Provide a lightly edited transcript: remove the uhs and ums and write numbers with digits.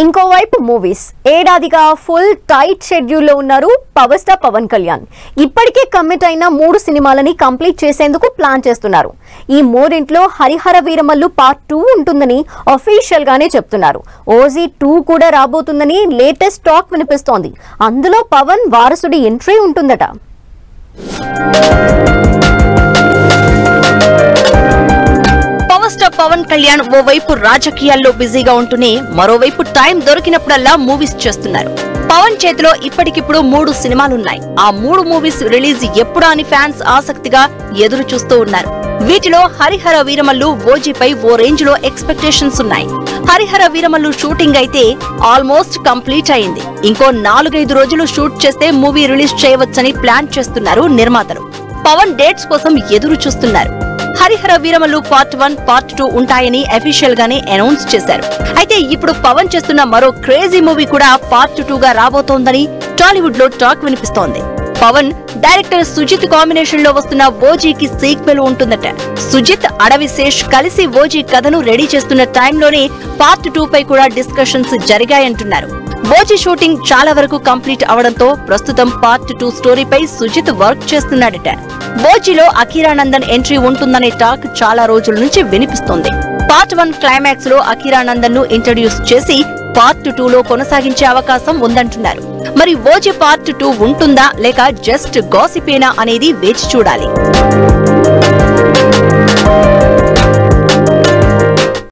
ఇంకోవైపు movies ఏడాదిగా full tight schedule లో ఉన్నారు పవర్ స్టార్ పవన్ కళ్యాణ్. ఇప్పటికే కమిట్ అయిన 3 సినిమాలని కంప్లీట్ చేసేందుకు ప్లాన్ చేస్తున్నారు. ఈ మూడింట్లో హరిహర వీరమల్లు పార్ట్ 2 ఉంటుందని అఫీషియల్ గానే చెప్తున్నారు. ఓజీ 2 కూడా రాబోతుందని లేటెస్ట్ టాక్ వినిపిస్తోంది. అందులో పవన్ వారసుడి ఎంట్రీ ఉంటుందట. పవన్ కళ్యాణ్ ఓవైపు రాజకీయాల్లో బిజీగా ఉంటూనే మరోవైపు టైం దొరికినప్పుడల్లా మూవీస్ చేస్తున్నారు. పవన్ చేతిలో ఇప్పటికిప్పుడు 3 సినిమాలున్నాయి. ఆ 3 మూవీస్ రిలీజ్ ఎప్పుడా అని ఫ్యాన్స్ ఆసక్తిగా ఎదురు చూస్తూ ఉన్నారు. వీటిలో హరిహర వీరమల్లు ఓజీపై ఓ రేంజ్ లో ఎక్స్పెక్టేషన్స్ ఉన్నాయి. హరిహర వీరమల్లు షూటింగ్ అయితే ఆల్మోస్ట్ కంప్లీట్ అయింది. ఇంకో 4-5 రోజులు షూట్ చేస్తే మూవీ రిలీజ్ చేయవచ్చని ప్లాన్ చేస్తున్నారు నిర్మాతలు. పవన్ డేట్స్ కోసం ఎదురు చూస్తున్నారు. హరిహర వీరమల్లు పార్ట్ 1, పార్ట్ 2 ఉంటాయని అఫీషియల్ గానే అనౌన్స్ చేశారు. అయితే ఇప్పుడు పవన్ చేస్తున్న మరో క్రేజీ మూవీ కూడా పార్ట్ 2 గా రాబోతోందని టాలీవుడ్ లో టాక్ వినిపిస్తోంది. పవన్ డైరెక్టర్ సుజిత్ కాంబినేషన్ లో వస్తున్న ఓజీకి సీక్వెల్ ఉంటుందట. సుజిత్, అడవిశేష్ కలిసి ఓజీ కథను రెడీ చేస్తున్న టైంలోనే పార్ట్ 2 పై కూడా డిస్కషన్స్ జరిగాయంటున్నారు. ఓజీ షూటింగ్ చాలా వరకు కంప్లీట్ అవడంతో ప్రస్తుతం పార్ట్ 2 స్టోరీపై సుజిత్ వర్క్ చేస్తున్నాడట. ఓజీలో అఖీరానందన్ ఎంట్రీ ఉంటుందనే టాక్ చాలా రోజుల నుంచి వినిపిస్తోంది. పార్ట్ 1 క్లైమాక్స్ లో అఖీరానందన్ ను ఇంట్రడ్యూస్ చేసి పార్ట్ 2 లో కొనసాగించే అవకాశం ఉందంటున్నారు. మరి ఓజీ పార్ట్ 2 ఉంటుందా లేక జస్ట్ గాసిపేనా అనేది వేచి చూడాలి.